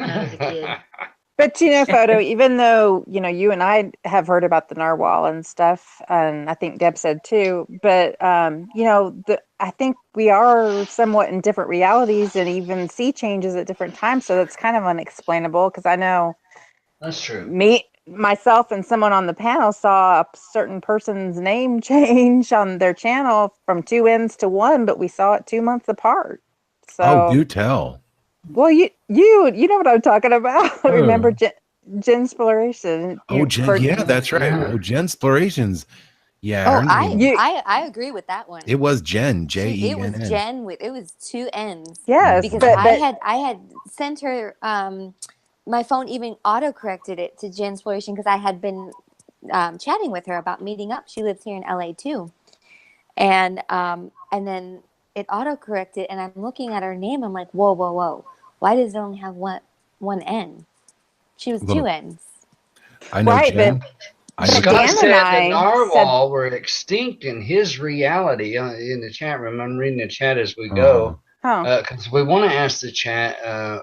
when I was a kid. But Photo, even though, you and I have heard about the narwhal and stuff, and I think Deb said too, but, I think we are somewhat in different realities and even see changes at different times. So that's kind of unexplainable because I know That's true. myself and someone on the panel saw a certain person's name change on their channel from 2 N's to 1, but we saw it 2 months apart. Oh, So, do tell. well, you know what I'm talking about. Oh. Remember Gensploration? Oh, yeah, that's right. Yeah. Oh, Gensplorations. Yeah. Oh, her name- I agree with that one. it was Jen, Jen. It was Jen it was 2 N's. Yes, Because but I had sent her my phone even auto corrected it to Gensploration because I had been chatting with her about meeting up. She lives here in LA too, and then it auto corrected, and I'm looking at her name. I'm like, whoa, why does it only have one N? She was 2 N's. I know right, Jen. Scott said the narwhal were extinct in his reality in the chat room. I'm reading the chat as we go because we want to ask the chat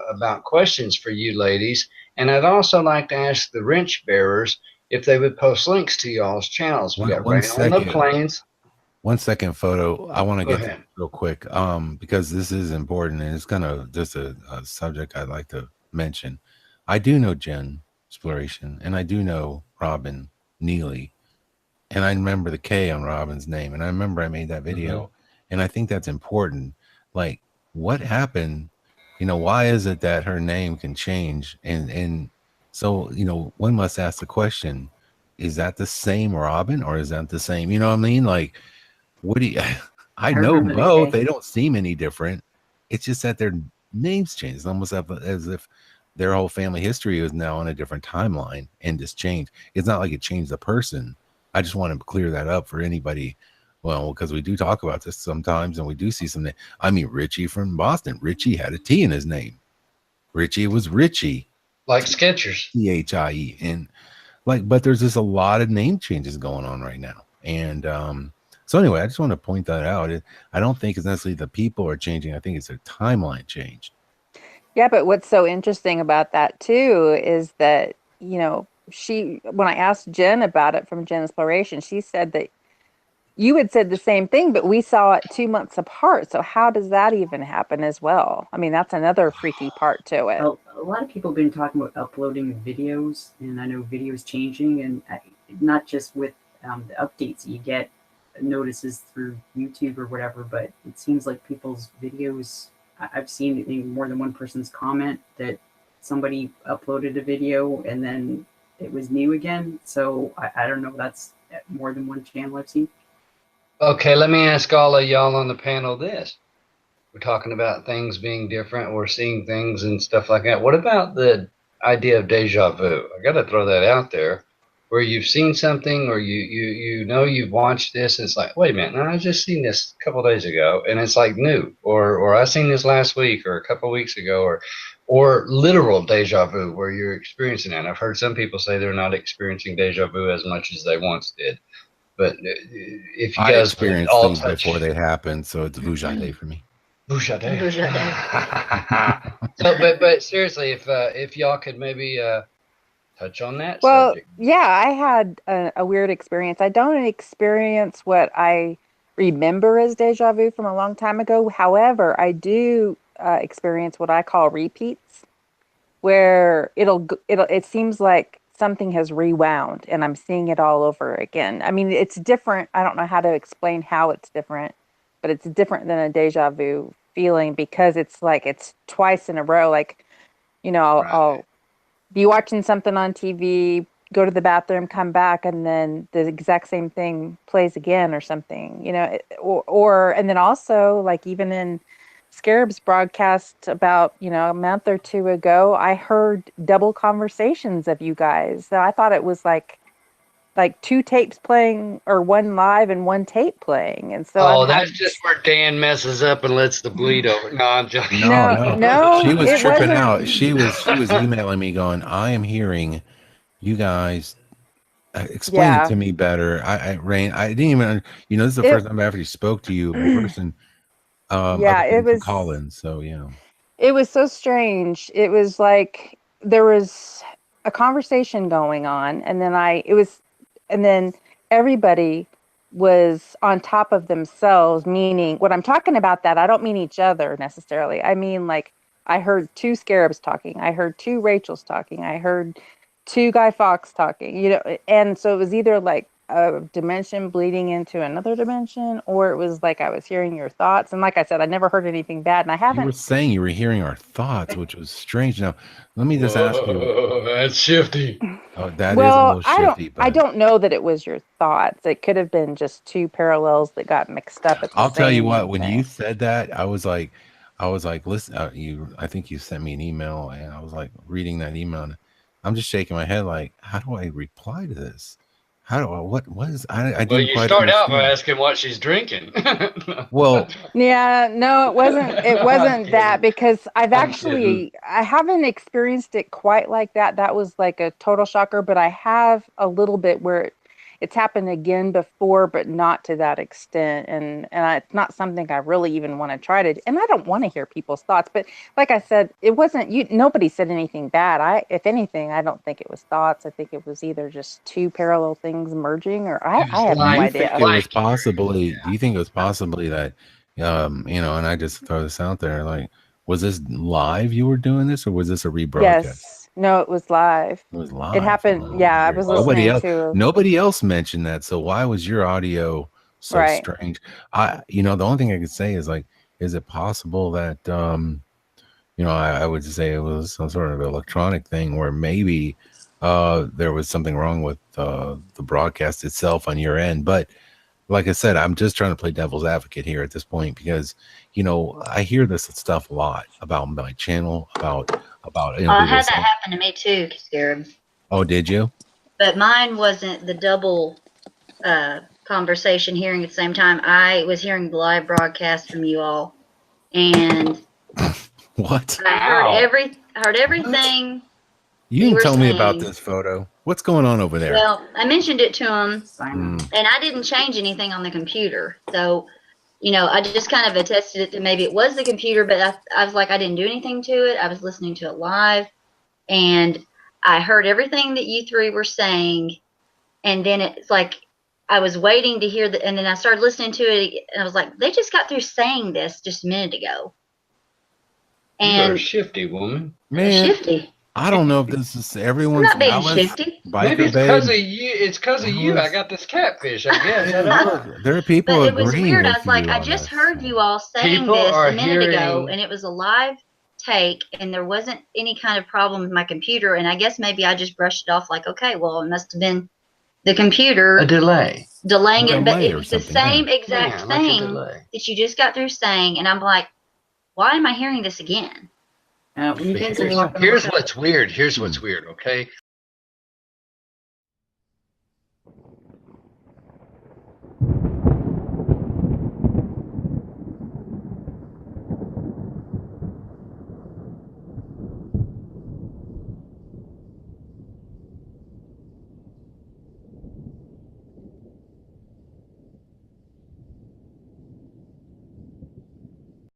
about questions for you ladies. And I'd also like to ask the wrench bearers if they would post links to y'all's channels. We got Rain on the Plains. 1 second, Photo. I want to get to it real quick because this is important and it's kind of just a subject I'd like to mention. I do know Jen Exploration and I do know Robin Neely, and I remember the K on Robin's name, and I remember I made that video, and I think that's important. Like, what happened? Why is it that her name can change? And so, one must ask the question: is that the same Robin, or is that the same? You know what I mean? Like, what do you? I know both. They don't seem any different. It's just that their names change. It's almost as if their whole family history is now on a different timeline and just changed. It's not like it changed the person. I just want to clear that up for anybody. Well, because we do talk about this sometimes and we do see some. I mean, Richie from Boston. Richie had a T in his name. Richie was Richie. Like Skechers. Chie. And but there's just a lot of name changes going on right now. And so anyway, I just want to point that out. I don't think it's necessarily the people are changing. I think it's a timeline change. Yeah, but what's so interesting about that too is that, when I asked Jen about it from Jen Exploration, she said that you had said the same thing, but we saw it 2 months apart. So how does that even happen as well? I mean, that's another freaky part to it. Well, a lot of people have been talking about uploading videos, and I know videos changing, and not just with the updates you get notices through YouTube or whatever, but it seems like people's videos, I've seen in more than one person's comment that somebody uploaded a video and then it was new again. So I don't know, that's more than one channel I've seen. Okay, let me ask all of y'all on the panel this. We're talking about things being different. We're seeing things and stuff like that. What about the idea of deja vu? I got to throw that out there, where you've seen something or you know you've watched this and it's like, wait a minute, no, I just seen this a couple of days ago and it's like new, or I seen this last week or a couple of weeks ago, or literal deja vu where you're experiencing that. I've heard some people say they're not experiencing deja vu as much as they once did. But if you guys experienced all things before they happen, so it's Vujade for me. Vujade. So, but seriously, if y'all could maybe touch on that subject. Yeah, I had a weird experience. I don't experience what I remember as deja vu from a long time ago. However, I do experience what I call repeats, where it seems like something has rewound and I'm seeing it all over again. I mean, it's different. I don't know how to explain how it's different, but it's different than a deja vu feeling because it's like it's twice in a row. Like, I'll be watching something on TV, go to the bathroom, come back, and then the exact same thing plays again or something, and then also like even in Scarab's broadcast about, a month or two ago, I heard double conversations of you guys. So I thought it was like 2 tapes playing or 1 live and 1 tape playing. And so that's just where Dan messes up and lets the bleed over. No, I'm joking. No. She was tripping out. She was emailing me going, I am hearing you guys explain it to me better. Rain, I didn't even, this is the first time I actually spoke to you in person. It was Collins. So, It was so strange. It was like there was a conversation going on, and then everybody was on top of themselves, meaning when I'm talking about that, I don't mean each other necessarily. I mean, like, I heard two Scarabs talking, I heard two Rachels talking, I heard two Guy Fawkes talking, and so it was either like a dimension bleeding into another dimension, or it was like I was hearing your thoughts. And like I said, I never heard anything bad, and I You were haven't. saying you were hearing our thoughts, which was strange. Now, let me just ask you. Whoa, that's shifty. Oh, that is a Well, little shifty, I but don't know that it was your thoughts. It could have been just two parallels that got mixed up at the I'll tell you same what. When you thing. said that, I was like, listen, I think you sent me an email, and I was like reading that email, and I'm just shaking my head, like, how do I reply to this? How do I? What is? I Well, didn't you quite start out by understand. asking what she's drinking. Well, Yeah, no, it wasn't. It I'm wasn't that kidding. because I'm kidding. I haven't experienced it quite like that. That was like a total shocker, but I have a little bit where it's happened again before, but not to that extent. It's not something I really even want to try to. And I don't want to hear people's thoughts. But like I said, it wasn't you. Nobody said anything bad. If anything, I don't think it was thoughts. I think it was either just two parallel things merging, or It I was have do no you like think idea. it was like possibly? Do you think it was possibly that, and I just throw this out there, like, was this live? You were doing this, or was this a rebroadcast? Yes. No, it was live. It was It live. happened. Oh, Yeah, I weird. was listening to. Nobody else mentioned that. So why was your audio so Right. strange? The only thing I could say is, like, is it possible that, I would say it was some sort of electronic thing where maybe there was something wrong with the broadcast itself on your end. But like I said, I'm just trying to play devil's advocate here at this point because, I hear this stuff a lot about my channel, about I people had that saying, happen to me too, Scarab. oh, did you? But mine wasn't the double conversation hearing at the same time. I was hearing the live broadcast from you all, and What? I heard Wow. everything You you didn't were tell me about saying. this photo. What's going on over there? Well, I mentioned it to him, Simon. and I didn't change anything on the computer. So, I just kind of attested it to maybe it was the computer, but I was like, I didn't do anything to it. I was listening to it live, and I heard everything that you three were saying, and then it's like I was waiting to hear and then I started listening to it, and I was like, they just got through saying this just a minute ago. You're a And shifty woman. Man, shifty. I don't know if this is I'm everyone's not being Alice, shifty. Maybe biker it's because of babe. you. It's because of you. I got this catfish. I guess. I Yeah, don't know. look, there are people But it was agreeing weird. I with was like, you I on just this. heard you all saying People this are a minute ago, hearing. and it was a live take, and there wasn't any kind of problem with my computer. And I guess maybe I just brushed it off like, okay, well, it must have been the computer A delay. delaying it. But Delay it or was the something, yeah. same exact Yeah, like a thing delay. that you just got through saying. And I'm like, why am I hearing this again? When you guys are Here's talking here's about what's weird. Here's what's weird. Okay.